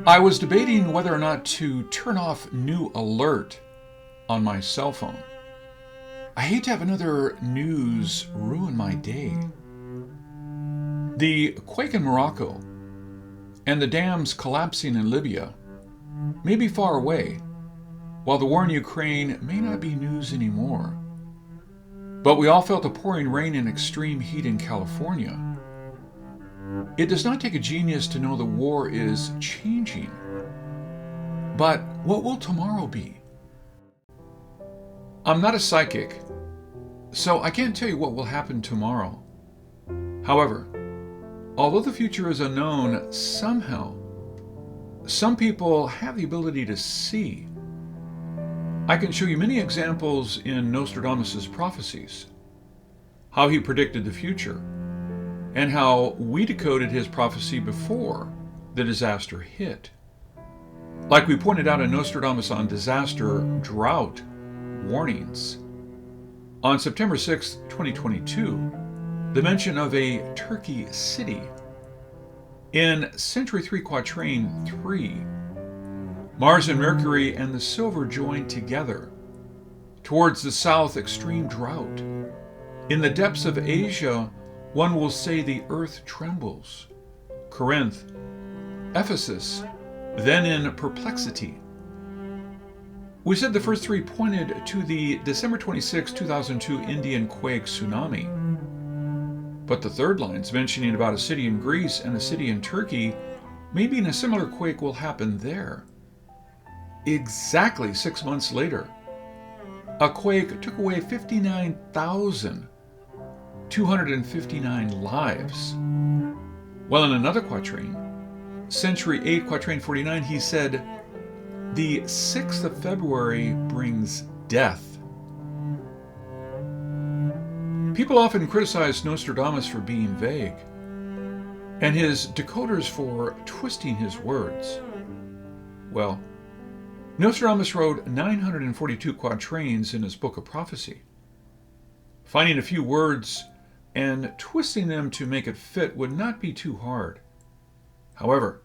I was debating whether or not to turn off New Alert on my cell phone. I hate to have another news ruin my day. The quake in Morocco and the dams collapsing in Libya may be far away, while the war in Ukraine may not be news anymore. But we all felt the pouring rain and extreme heat in California. It does not take a genius to know the war is changing. But what will tomorrow be? I'm not a psychic, so I can't tell you what will happen tomorrow. However, although the future is unknown, somehow, some people have the ability to see. I can show you many examples in Nostradamus' prophecies, how he predicted the future, and how we decoded his prophecy before the disaster hit. Like we pointed out in Nostradamus on disaster drought warnings. On September 6, 2022, the mention of a Turkey city. In Century 3 Quatrain 3, Mars and Mercury and the silver join together. Towards the south, extreme drought. In the depths of Asia, one will say the earth trembles. Corinth, Ephesus, then in perplexity. We said the first three pointed to the December 26, 2002 Indian quake tsunami. But the third line's mentioning about a city in Greece and a city in Turkey, maybe a similar quake will happen there. Exactly 6 months later, a quake took away 59,259 lives. Well, in another quatrain, Century 8, Quatrain 49, he said, "The 6th of February brings death." People often criticize Nostradamus for being vague, and his decoders for twisting his words. Well, Nostradamus wrote 942 quatrains in his book of prophecy. Finding a few words and twisting them to make it fit would not be too hard. However,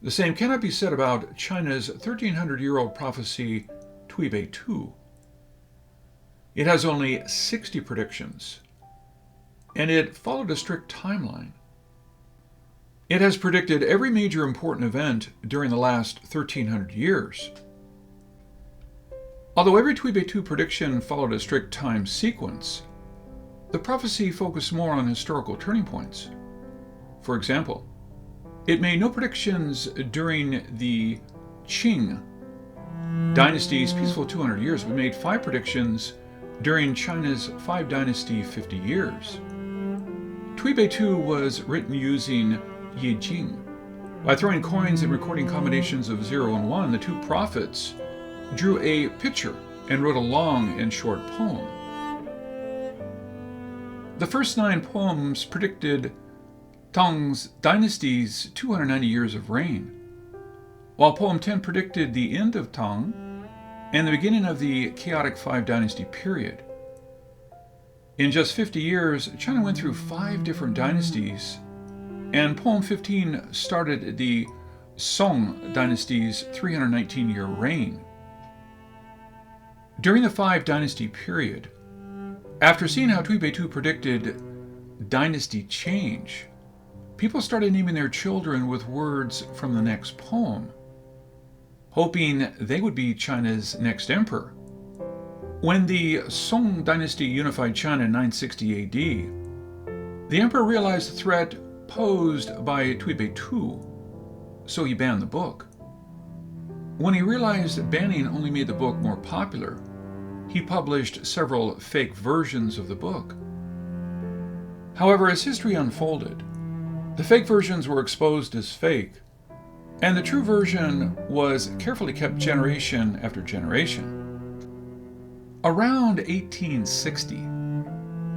the same cannot be said about China's 1,300-year-old prophecy, Tui Bei Tu. It has only 60 predictions, and it followed a strict timeline. It has predicted every major important event during the last 1,300 years. Although every Tui Bei Tu prediction followed a strict time sequence, the prophecy focused more on historical turning points. For example, it made no predictions during the Qing dynasty's peaceful 200 years, but made 5 predictions during China's 5 dynasty 50 years. Tui Bei Tu was written using Yi Jing. By throwing coins and recording combinations of 0 and 1, the two prophets drew a picture and wrote a long and short poem. The first 9 poems predicted Tang's dynasty's 290 years of reign, while poem 10 predicted the end of Tang and the beginning of the chaotic 5 dynasty period. In just 50 years, China went through 5 different dynasties, and poem 15 started the Song dynasty's 319-year reign. During the 5 dynasty period, after seeing how Tui Bei Tu predicted dynasty change, people started naming their children with words from the next poem, hoping they would be China's next emperor. When the Song dynasty unified China in 960 AD, the emperor realized the threat posed by Tui Bei Tu, so he banned the book. When he realized that banning only made the book more popular, he published several fake versions of the book. However, as history unfolded, the fake versions were exposed as fake, and the true version was carefully kept generation after generation. Around 1860,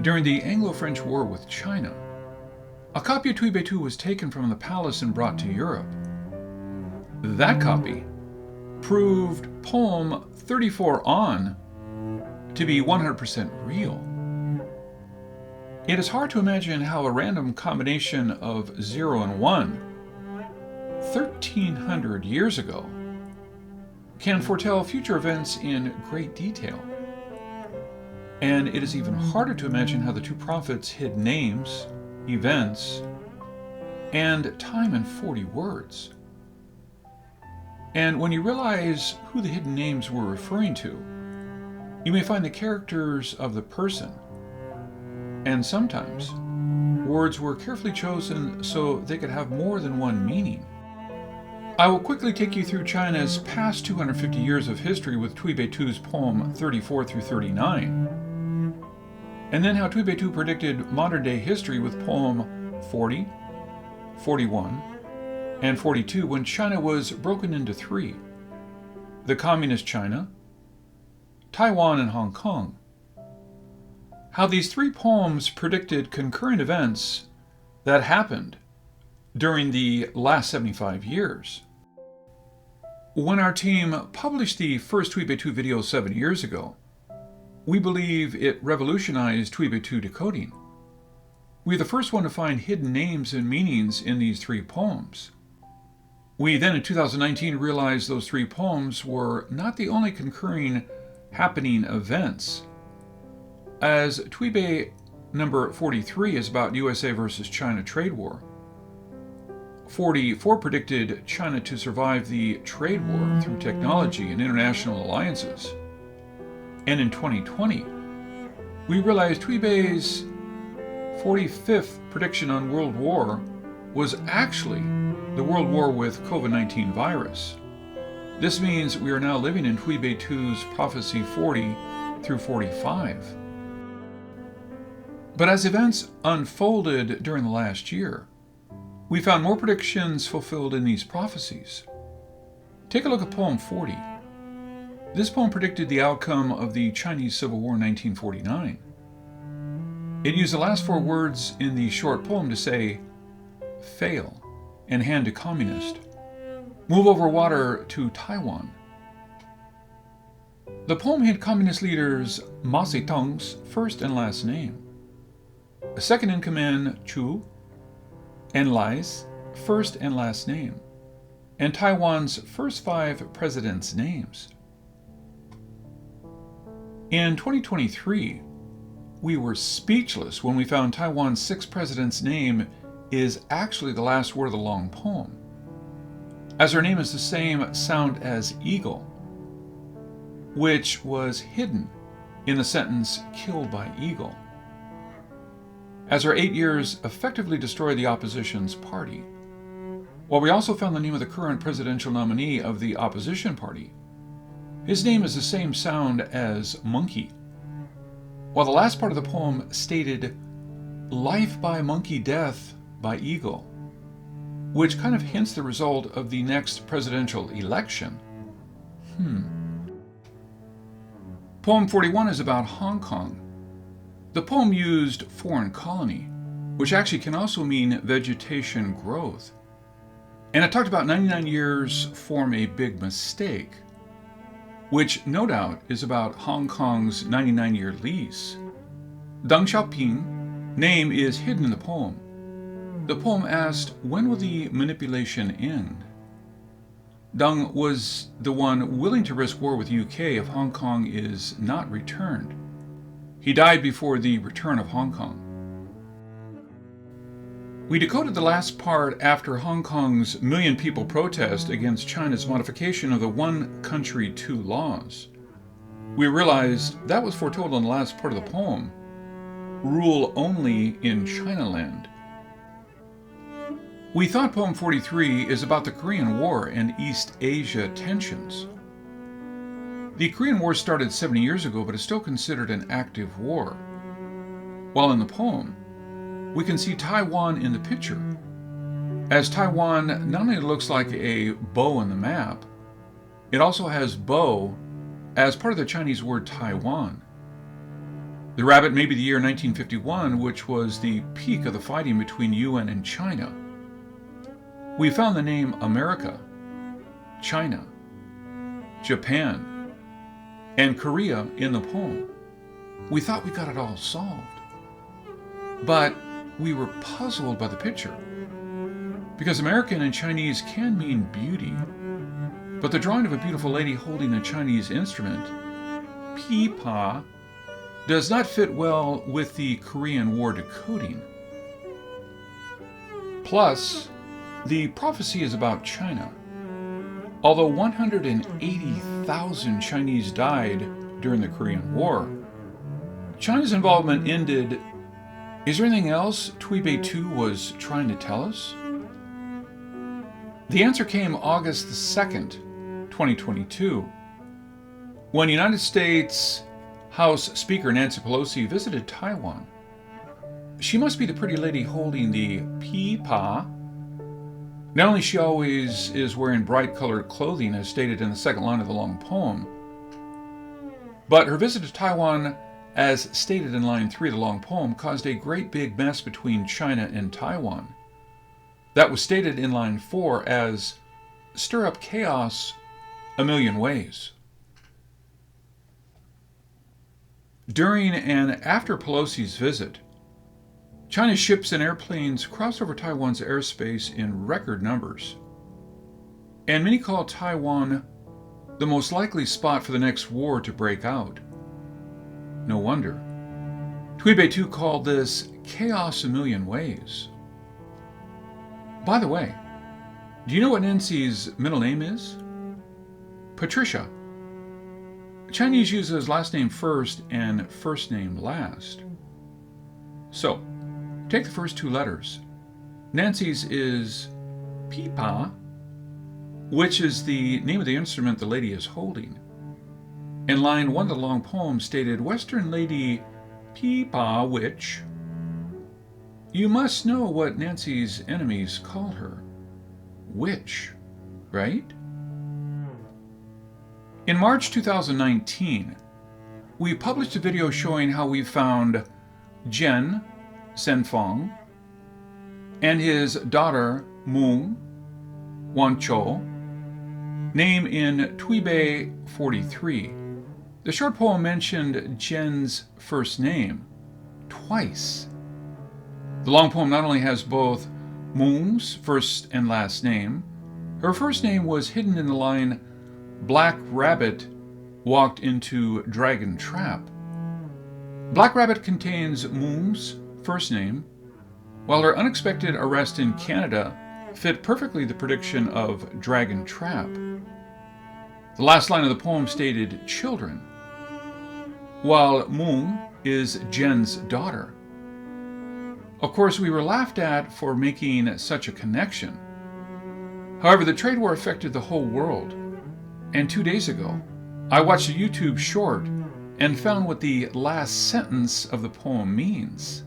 during the Anglo-French War with China, a copy of Tui Bei Tu was taken from the palace and brought to Europe. That copy proved poem 34 on to be 100% real. It is hard to imagine how a random combination of 0 and 1, 1,300 years ago can foretell future events in great detail. And it is even harder to imagine how the two prophets hid names, events, and time in 40 words. And when you realize who the hidden names were referring to, you may find the characters of the person. And sometimes, words were carefully chosen so they could have more than one meaning. I will quickly take you through China's past 250 years of history with Tui Bei Tu's poem 34 through 39, and then how Tui Bei Tu predicted modern-day history with poem 40, 41, and 42 when China was broken into three: the Communist China, Taiwan, and Hong Kong. How these three poems predicted concurrent events that happened during the last 75 years. When our team published the first Tui Bei Tu video 7 years ago, we believe it revolutionized Tui Bei Tu decoding. We were the first one to find hidden names and meanings in these three poems. We then in 2019 realized those three poems were not the only concurring happening events, as Tui Bei number 43 is about USA versus China trade war. 44 predicted China to survive the trade war through technology and international alliances. And in 2020, we realized Tui Bei's 45th prediction on World War was actually the World War with COVID-19 virus. This means we are now living in Tui Bei Tu's prophecy 40 through 45. But as events unfolded during the last year, we found more predictions fulfilled in these prophecies. Take a look at poem 40. This poem predicted the outcome of the Chinese Civil War in 1949. It used the last four words in the short poem to say, fail and hand to communist, move over water to Taiwan. The poem hid communist leaders Mao Zedong's first and last name, second in command Chu, and Lai's first and last name, and Taiwan's first 5 presidents' names. In 2023, we were speechless when we found Taiwan's 6th president's name is actually the last word of the long poem, as her name is the same sound as eagle, which was hidden in the sentence killed by eagle, as her 8 years effectively destroyed the opposition's party. While we also found the name of the current presidential nominee of the opposition party, his name is the same sound as monkey. While the last part of the poem stated life by monkey, death by eagle, which kind of hints the result of the next presidential election. Poem 41 is about Hong Kong. The poem used foreign colony, which actually can also mean vegetation growth. And it talked about 99 years form a big mistake, which no doubt is about Hong Kong's 99-year lease. Deng Xiaoping name is hidden in the poem. The poem asked, when will the manipulation end? Deng was the one willing to risk war with UK if Hong Kong is not returned. He died before the return of Hong Kong. We decoded the last part after Hong Kong's million-people protest against China's modification of the one country, two laws. We realized that was foretold in the last part of the poem, rule only in Chinaland. We thought poem 43 is about the Korean War and East Asia tensions. The Korean War started 70 years ago, but is still considered an active war. While in the poem, we can see Taiwan in the picture, as Taiwan not only looks like a bow on the map, it also has bow as part of the Chinese word Taiwan. The rabbit may be the year 1951, which was the peak of the fighting between UN and China. We found the name America, China, Japan, and Korea in the poem. We thought we got it all solved, but we were puzzled by the picture. because American and Chinese can mean beauty, but the drawing of a beautiful lady holding a Chinese instrument, pipa, does not fit well with the Korean War decoding. Plus, the prophecy is about China. Although 180,000 Chinese died during the Korean War, China's involvement ended. Is there anything else Tui Bei Tu was trying to tell us? The answer came August the 2nd, 2022, when United States House Speaker Nancy Pelosi visited Taiwan. She must be the pretty lady holding the pipa. Not only she always is wearing bright colored clothing as stated in the second line of the long poem, but her visit to Taiwan, as stated in line 3 of the long poem, caused a great big mess between China and Taiwan. That was stated in line 4 as stir up chaos a million ways. During and after Pelosi's visit, China's ships and airplanes crossed over Taiwan's airspace in record numbers, and many call Taiwan the most likely spot for the next war to break out. No wonder. Tui Bei Tu called this chaos a million ways. By the way, do you know what Nancy's middle name is? Patricia. Chinese uses last name first and first name last. So, take the first 2 letters. Nancy's is pipa, which is the name of the instrument the lady is holding. And line 1 of the long poem stated, Western Lady Pipa Witch. You must know what Nancy's enemies call her. Witch, right? In March 2019, we published a video showing how we found Jen Zhenfang and his daughter Mung Wanzhou, name in Tui Bei 43. The short poem mentioned Jen's first name twice. The long poem not only has both Mung's first and last name, her first name was hidden in the line, Black Rabbit walked into Dragon Trap. Black Rabbit contains Mung's first name, while her unexpected arrest in Canada fit perfectly the prediction of Dragon Trap. The last line of the poem stated children, while Mung is Jen's daughter. Of course, we were laughed at for making such a connection. However, the trade war affected the whole world, and 2 days ago, I watched a YouTube short and found what the last sentence of the poem means.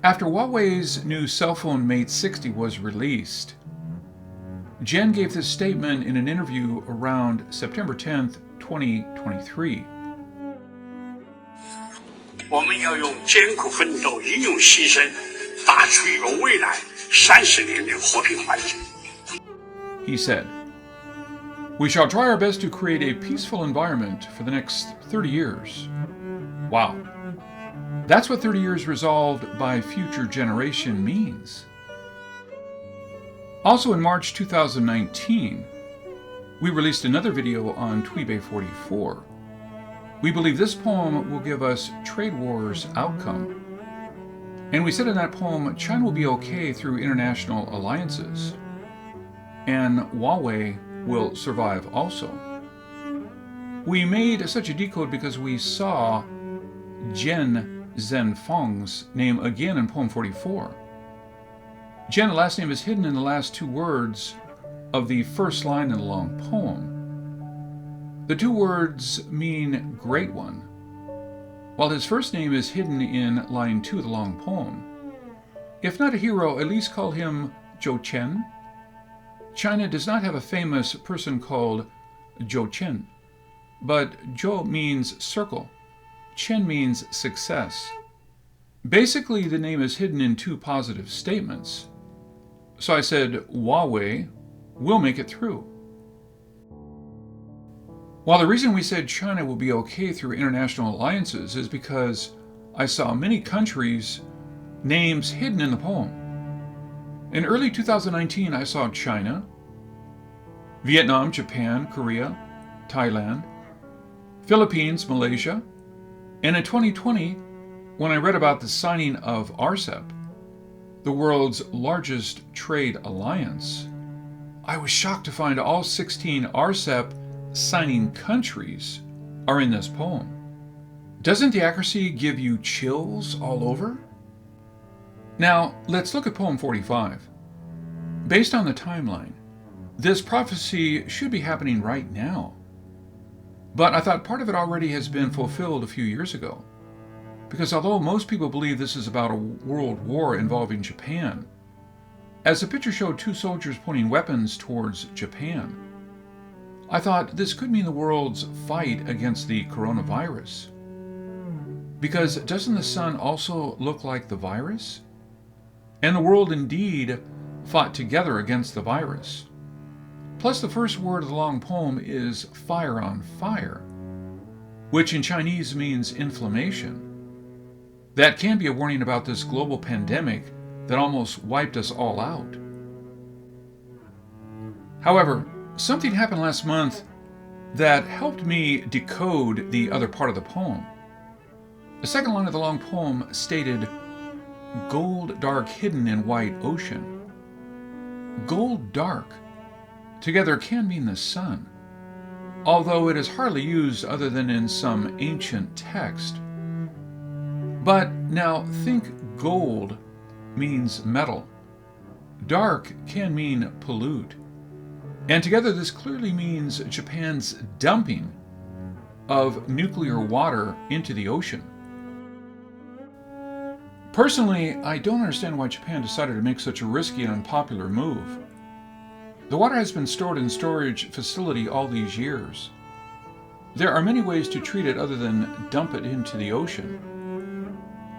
After Huawei's new cell phone Mate 60 was released, Jen gave this statement in an interview around September 10th, 2023. 我们要用艰苦奋斗、英勇牺牲，打出一个未来30年的和平环境。 He said, We shall try our best to create a peaceful environment for the next 30 years. Wow. That's what 30 years resolved by future generation means. Also in March 2019, we released another video on Tui Bei 44. We believe this poem will give us trade wars outcome. And we said in that poem, China will be okay through international alliances. And Huawei will survive also. We made such a decode because we saw Jen Zhenfang's name again in poem 44. Jen, the last name, is hidden in the last 2 words of the first line in the long poem. The 2 words mean great one, while his first name is hidden in line 2 of the long poem. If not a hero, at least call him Zhou Chen. China does not have a famous person called Zhou Chen, but Zhou means circle, Chen means success. Basically, the name is hidden in 2 positive statements. So I said, Huawei will make it through. While the reason we said China will be okay through international alliances is because I saw many countries' names hidden in the poem. In early 2019, I saw China, Vietnam, Japan, Korea, Thailand, Philippines, Malaysia, and in 2020, when I read about the signing of RCEP, the world's largest trade alliance, I was shocked to find all 16 RCEP signing countries are in this poem. Doesn't the accuracy give you chills all over? Now, let's look at poem 45. Based on the timeline, this prophecy should be happening right now. But I thought part of it already has been fulfilled a few years ago. Because although most people believe this is about a world war involving Japan, as the picture showed two soldiers pointing weapons towards Japan, I thought this could mean the world's fight against the coronavirus. Because doesn't the sun also look like the virus? And the world indeed fought together against the virus. Plus, the first word of the long poem is fire on fire, which in Chinese means inflammation. That can be a warning about this global pandemic that almost wiped us all out. However, something happened last month that helped me decode the other part of the poem. The second line of the long poem stated, "Gold dark hidden in white ocean." Gold dark together can mean the sun, although it is hardly used other than in some ancient text. But now think gold means metal. Dark can mean pollute. And together this clearly means Japan's dumping of nuclear water into the ocean. Personally, I don't understand why Japan decided to make such a risky and unpopular move. The water has been stored in storage facility all these years. There are many ways to treat it other than dump it into the ocean.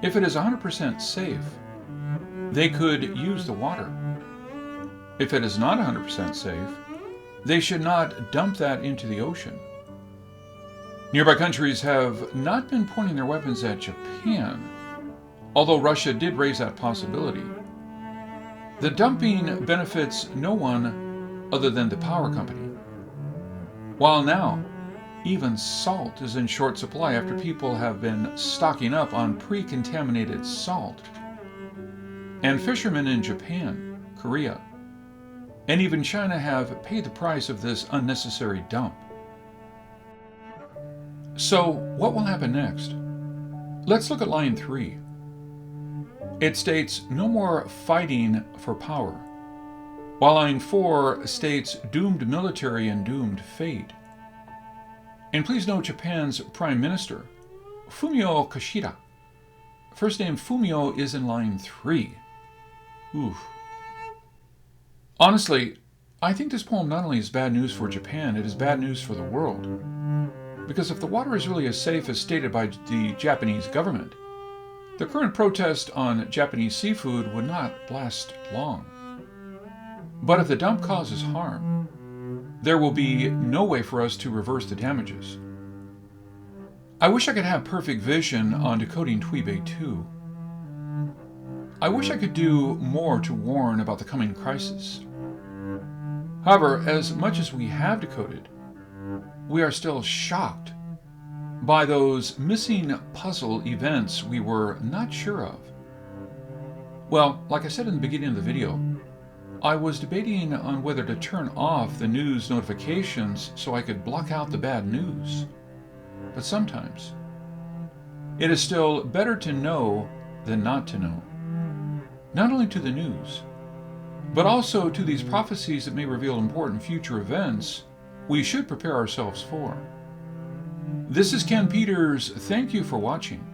If it is 100% safe, they could use the water. If it is not 100% safe, they should not dump that into the ocean. Nearby countries have not been pointing their weapons at Japan, although Russia did raise that possibility. The dumping benefits no one other than the power company. While now, even salt is in short supply after people have been stocking up on pre-contaminated salt. And fishermen in Japan, Korea, and even China have paid the price of this unnecessary dump. So, what will happen next? Let's look at line 3. It states, "No more fighting for power," while line 4 states, "Doomed military and doomed fate." And please note Japan's Prime Minister, Fumio Kishida. First name Fumio is in line 3. Oof. Honestly, I think this poem not only is bad news for Japan, it is bad news for the world. Because if the water is really as safe as stated by the Japanese government, the current protest on Japanese seafood would not last long. But if the dump causes harm, there will be no way for us to reverse the damages. I wish I could have perfect vision on decoding Tui Bei Tu. I wish I could do more to warn about the coming crisis. However, as much as we have decoded, we are still shocked by those missing puzzle events we were not sure of. Well, like I said in the beginning of the video, I was debating on whether to turn off the news notifications so I could block out the bad news. But sometimes, it is still better to know than not to know. Not only to the news, but also to these prophecies that may reveal important future events we should prepare ourselves for. This is Ken Peters. Thank you for watching.